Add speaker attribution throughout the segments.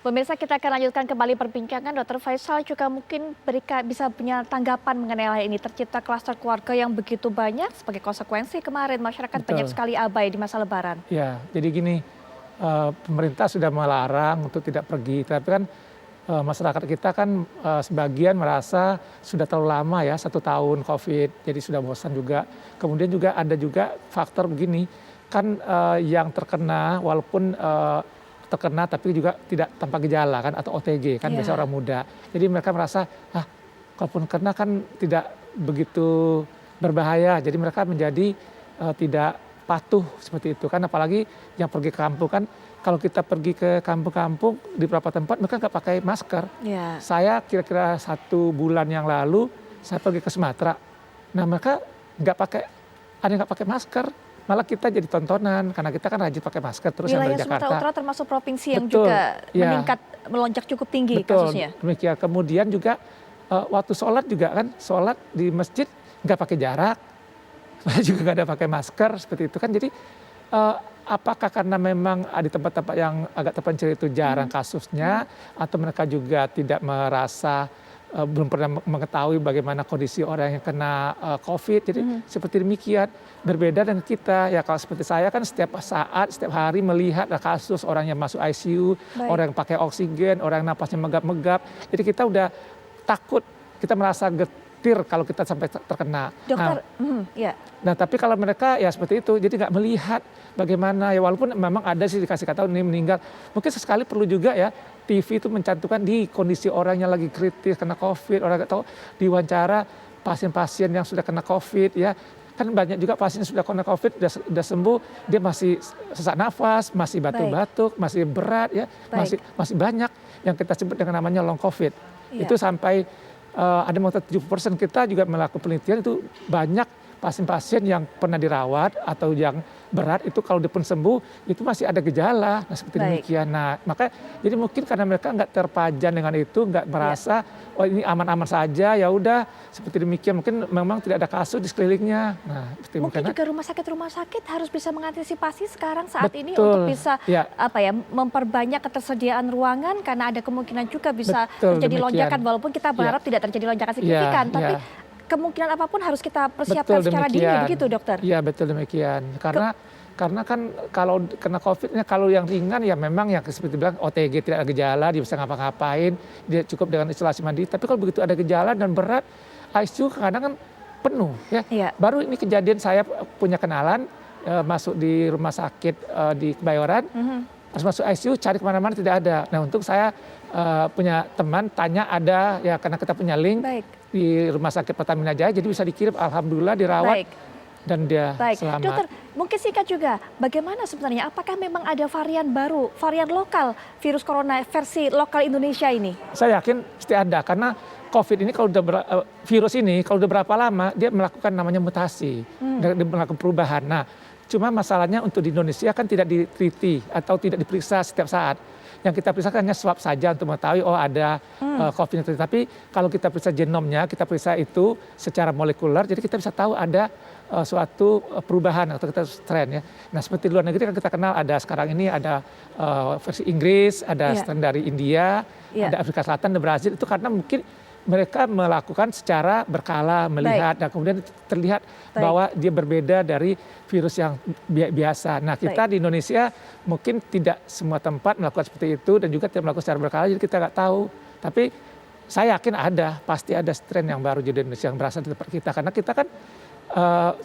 Speaker 1: Pemirsa, kita akan lanjutkan kembali perbincangan. Dokter Faisal juga mungkin bisa punya tanggapan mengenai hal ini. Tercipta klaster keluarga yang begitu banyak sebagai konsekuensi kemarin masyarakat banyak
Speaker 2: Betul.
Speaker 1: sekali abai di masa Lebaran.
Speaker 2: Ya, jadi gini, pemerintah sudah melarang untuk tidak pergi, tapi kan masyarakat kita kan sebagian merasa sudah terlalu lama ya, 1 tahun COVID, jadi sudah bosan juga. Kemudian juga ada juga faktor begini, kan yang terkena walaupun terkena tapi juga tidak tanpa gejala kan, atau OTG kan biasanya
Speaker 1: Ya,
Speaker 2: orang muda. Jadi mereka merasa, kalaupun kena kan tidak begitu berbahaya, jadi mereka menjadi tidak patuh seperti itu kan, apalagi yang pergi ke kampung kan, kalau kita pergi ke kampung-kampung di beberapa tempat mereka nggak pakai masker.
Speaker 1: ya.
Speaker 2: Saya kira-kira 1 bulan yang lalu saya pergi ke Sumatera, nah mereka nggak pakai, ada yang nggak pakai masker, malah kita jadi tontonan karena kita kan rajin pakai masker terus yang dari
Speaker 1: Wilayah Sumatera
Speaker 2: Jakarta.
Speaker 1: Utara termasuk provinsi yang
Speaker 2: Betul,
Speaker 1: juga
Speaker 2: ya,
Speaker 1: meningkat, melonjak cukup tinggi
Speaker 2: betul,
Speaker 1: kasusnya.
Speaker 2: demikian. Kemudian juga waktu sholat juga kan, sholat di masjid nggak pakai jarak, saya juga nggak ada pakai masker seperti itu kan. Jadi apakah karena memang di tempat-tempat yang agak terpencil itu jarang kasusnya, atau mereka juga tidak merasa belum pernah mengetahui bagaimana kondisi orang yang kena COVID. Jadi seperti demikian, berbeda dengan kita ya. Kalau seperti saya kan setiap saat, setiap hari melihat kasus orang yang masuk ICU,
Speaker 1: Baik.
Speaker 2: orang yang pakai oksigen, orang yang napasnya megap-megap. Jadi kita udah takut, kita merasa getir kalau kita sampai terkena.
Speaker 1: Dokter, ya.
Speaker 2: Nah, tapi kalau mereka ya seperti itu, jadi nggak melihat bagaimana ya, walaupun memang ada sih dikasih tahu ini meninggal. Mungkin sesekali perlu juga ya TV itu mencantumkan di kondisi orang yang lagi kritis kena COVID, orang nggak tahu diwawancara pasien-pasien yang sudah kena COVID ya. Kan banyak juga pasien yang sudah kena COVID, sudah sembuh, dia masih sesak nafas, masih
Speaker 1: Baik.
Speaker 2: batuk-batuk, masih berat ya,
Speaker 1: Baik.
Speaker 2: masih banyak yang kita sebut dengan namanya long COVID.
Speaker 1: Iya.
Speaker 2: Itu sampai ada motor 70% kita juga melakukan penelitian, itu banyak pasien-pasien yang pernah dirawat atau yang berat itu kalau dia pun sembuh itu masih ada gejala. Nah seperti
Speaker 1: Baik.
Speaker 2: demikian. Nah maka jadi mungkin karena mereka nggak terpajan dengan itu, nggak merasa oh ini aman-aman saja, ya udah seperti demikian. Mungkin memang tidak ada kasus di sekelilingnya. Nah seperti
Speaker 1: Mungkin
Speaker 2: demikian.
Speaker 1: juga rumah sakit harus bisa mengantisipasi sekarang saat ini
Speaker 2: Betul,
Speaker 1: untuk bisa
Speaker 2: ya,
Speaker 1: memperbanyak ketersediaan ruangan karena ada kemungkinan juga bisa
Speaker 2: betul
Speaker 1: terjadi
Speaker 2: demikian.
Speaker 1: lonjakan walaupun kita
Speaker 2: Ya,
Speaker 1: berharap tidak terjadi lonjakan
Speaker 2: ya,
Speaker 1: signifikan, tapi
Speaker 2: ya.
Speaker 1: kemungkinan apapun harus kita persiapkan
Speaker 2: Betul
Speaker 1: secara dini
Speaker 2: demikian.
Speaker 1: begitu, dokter.
Speaker 2: Iya betul demikian. Karena kan kalau kena COVID-nya, kalau yang ringan ya memang yang seperti bilang OTG tidak ada gejala, dia bisa ngapa-ngapain, dia cukup dengan isolasi mandiri. Tapi kalau begitu ada gejala dan berat, ICU kadang kan penuh ya.
Speaker 1: Iya,
Speaker 2: Baru ini kejadian saya punya kenalan masuk di rumah sakit di Kebayoran, pas masuk ICU cari kemana-mana tidak ada. Nah untuk saya punya teman tanya ada ya, karena kita punya link
Speaker 1: baik,
Speaker 2: di Rumah Sakit Pertamina Jaya, jadi bisa dikirim, alhamdulillah dirawat
Speaker 1: baik,
Speaker 2: dan dia
Speaker 1: baik. Dokter,
Speaker 2: selamat.
Speaker 1: mungkin singkat juga, bagaimana sebenarnya? Apakah memang ada varian baru, varian lokal virus corona versi lokal Indonesia ini?
Speaker 2: Saya yakin pasti ada, karena COVID ini kalau virus ini kalau udah berapa lama dia melakukan namanya mutasi, dia melakukan perubahan. Nah, cuma masalahnya untuk di Indonesia kan tidak diteliti atau tidak diperiksa setiap saat. Yang kita periksa kan hanya swab saja untuk mengetahui oh ada COVID itu. Tapi kalau kita periksa genomnya, kita periksa itu secara molekuler, jadi kita bisa tahu ada suatu perubahan atau kita strain ya. Nah seperti di luar negeri kan kita kenal ada sekarang ini ada versi Inggris, ada
Speaker 1: Iya,
Speaker 2: strain dari India,
Speaker 1: iya,
Speaker 2: ada Afrika Selatan, ada Brazil. Itu karena mungkin mereka melakukan secara berkala, melihat, dan kemudian terlihat
Speaker 1: baik,
Speaker 2: bahwa dia berbeda dari virus yang biasa. Nah kita
Speaker 1: baik.
Speaker 2: di Indonesia mungkin tidak semua tempat melakukan seperti itu dan juga tidak melakukan secara berkala, jadi kita nggak tahu. Tapi saya yakin ada, pasti ada strain yang baru di Indonesia yang berasal dari tempat kita. Karena kita kan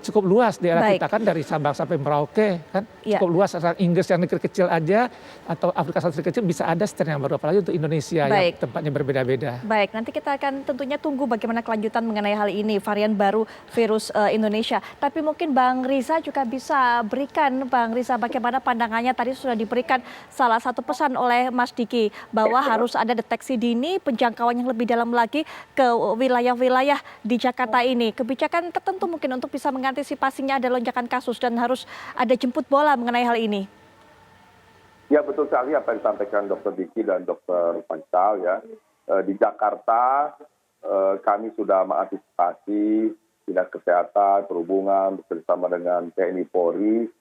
Speaker 2: cukup luas daerah
Speaker 1: Baik.
Speaker 2: kita kan, dari Sabang sampai Merauke kan
Speaker 1: Iya.
Speaker 2: cukup luas. Orang Inggris yang negeri kecil aja atau Afrika Selatan kecil bisa ada strain yang baru, apalagi untuk Indonesia
Speaker 1: Baik.
Speaker 2: yang tempatnya berbeda-beda.
Speaker 1: Baik, nanti kita akan tentunya tunggu bagaimana kelanjutan mengenai hal ini, varian baru virus Indonesia. Tapi mungkin Bang Riza juga bisa berikan, Bang Riza, bagaimana pandangannya tadi sudah diberikan salah satu pesan oleh Mas Diki bahwa harus ada deteksi dini, penjangkauan yang lebih dalam lagi ke wilayah-wilayah di Jakarta ini. Kebijakan tertentu mungkin untuk bisa mengantisipasinya ada lonjakan kasus dan harus ada jemput bola mengenai hal ini.
Speaker 3: Ya betul sekali apa yang disampaikan Dr. Diki dan Dr. Faisal ya. Di Jakarta kami sudah mengantisipasi Dinas Kesehatan, Perhubungan bersama dengan TNI Polri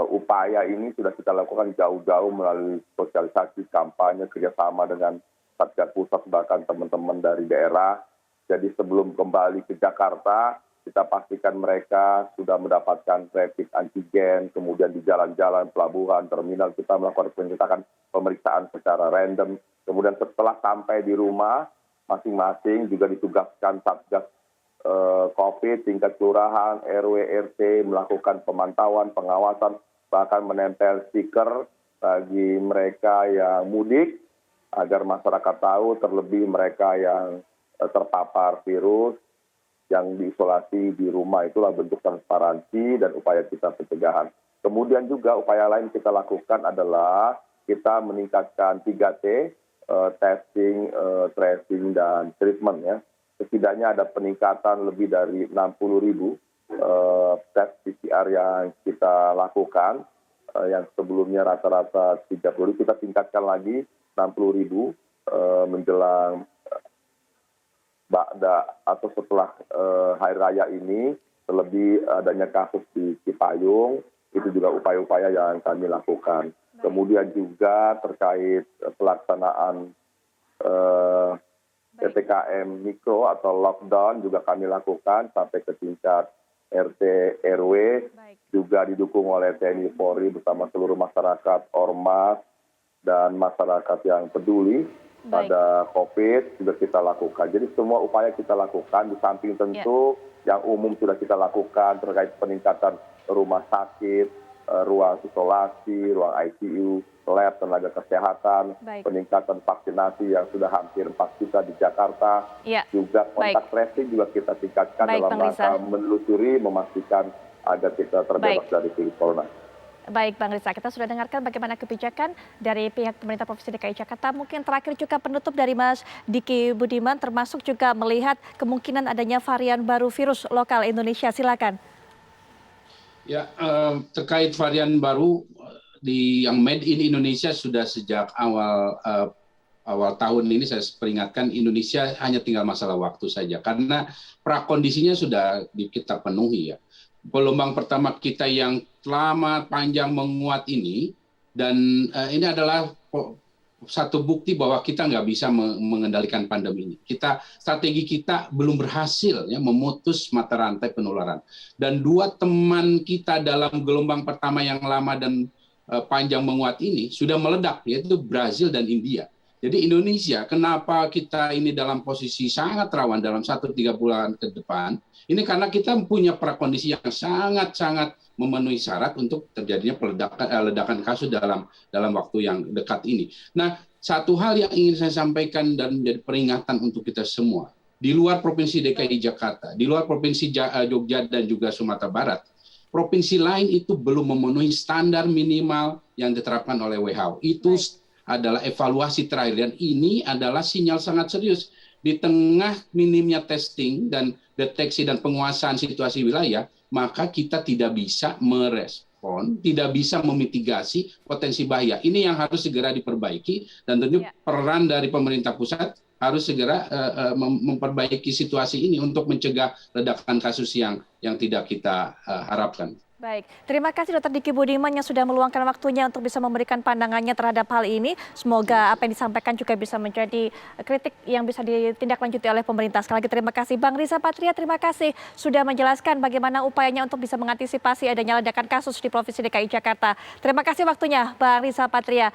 Speaker 3: upaya ini sudah kita lakukan jauh-jauh melalui sosialisasi, kampanye, kerjasama dengan Satgas Pusat, bahkan teman-teman dari daerah. Jadi sebelum kembali ke Jakarta, kita pastikan mereka sudah mendapatkan rapid antigen, kemudian di jalan-jalan, pelabuhan, terminal, kita melakukan pemeriksaan secara random. Kemudian setelah sampai di rumah, masing-masing juga ditugaskan Satgas COVID tingkat kelurahan, RW, RT melakukan pemantauan, pengawasan, bahkan menempel stiker bagi mereka yang mudik agar masyarakat tahu, terlebih mereka yang terpapar virus yang diisolasi di rumah. Itulah bentuk transparansi dan upaya kita pencegahan. Kemudian juga upaya lain kita lakukan adalah kita meningkatkan 3T, testing, tracing, dan treatment ya. Setidaknya ada peningkatan lebih dari 60.000 tes PCR yang kita lakukan, yang sebelumnya rata-rata 30.000, kita tingkatkan lagi 60.000 menjelang ba'da atau setelah hari raya ini, terlebih adanya kasus di Cipayung, itu juga upaya-upaya yang kami lakukan. Kemudian juga terkait pelaksanaan PPKM mikro atau lockdown juga kami lakukan sampai ke tingkat RT, RW, juga didukung oleh TNI Polri bersama seluruh masyarakat, ormas, dan masyarakat yang peduli pada COVID juga kita lakukan. Jadi semua upaya kita lakukan, di samping tentu yang umum sudah kita lakukan terkait peningkatan rumah sakit, ruang isolasi, ruang ICU, lab, tenaga kesehatan, peningkatan vaksinasi yang sudah hampir 4 juta di Jakarta, juga kontak tracing juga kita tingkatkan dalam rangka menelusuri, memastikan agar kita terbebas dari virus corona.
Speaker 1: Baik Bang Riza, kita sudah dengarkan bagaimana kebijakan dari pihak pemerintah Provinsi DKI Jakarta. Mungkin terakhir juga penutup dari Mas Diki Budiman, termasuk juga melihat kemungkinan adanya varian baru virus lokal Indonesia. Silakan.
Speaker 4: Ya, terkait varian baru yang made in Indonesia sudah sejak awal tahun ini saya peringatkan, Indonesia hanya tinggal masalah waktu saja karena prakondisinya sudah kita penuhi ya. Gelombang pertama kita yang lama panjang menguat ini, dan ini adalah satu bukti bahwa kita nggak bisa mengendalikan pandemi ini. Strategi kita belum berhasil ya memutus mata rantai penularan. Dan dua teman kita dalam gelombang pertama yang lama dan panjang menguat ini sudah meledak, yaitu Brazil dan India. Jadi Indonesia, kenapa kita ini dalam posisi sangat rawan dalam 1-3 bulan ke depan? Ini karena kita punya prakondisi yang sangat-sangat memenuhi syarat untuk terjadinya ledakan kasus dalam waktu yang dekat ini. Nah, satu hal yang ingin saya sampaikan dan menjadi peringatan untuk kita semua, di luar Provinsi DKI Jakarta, di luar Provinsi Jogja dan juga Sumatera Barat, provinsi lain itu belum memenuhi standar minimal yang diterapkan oleh WHO. Itu adalah evaluasi terakhir, dan ini adalah sinyal sangat serius. Di tengah minimnya testing dan deteksi dan penguasaan situasi wilayah, maka kita tidak bisa merespon, tidak bisa memitigasi potensi bahaya. Ini yang harus segera diperbaiki, dan tentu peran dari pemerintah pusat harus segera memperbaiki situasi ini untuk mencegah ledakan kasus yang tidak kita harapkan.
Speaker 1: Baik, terima kasih Dr. Diki Budiman yang sudah meluangkan waktunya untuk bisa memberikan pandangannya terhadap hal ini. Semoga apa yang disampaikan juga bisa menjadi kritik yang bisa ditindaklanjuti oleh pemerintah. Sekali lagi terima kasih. Bang Riza Patria, terima kasih sudah menjelaskan bagaimana upayanya untuk bisa mengantisipasi adanya ledakan kasus di Provinsi DKI Jakarta. Terima kasih waktunya Bang Riza Patria.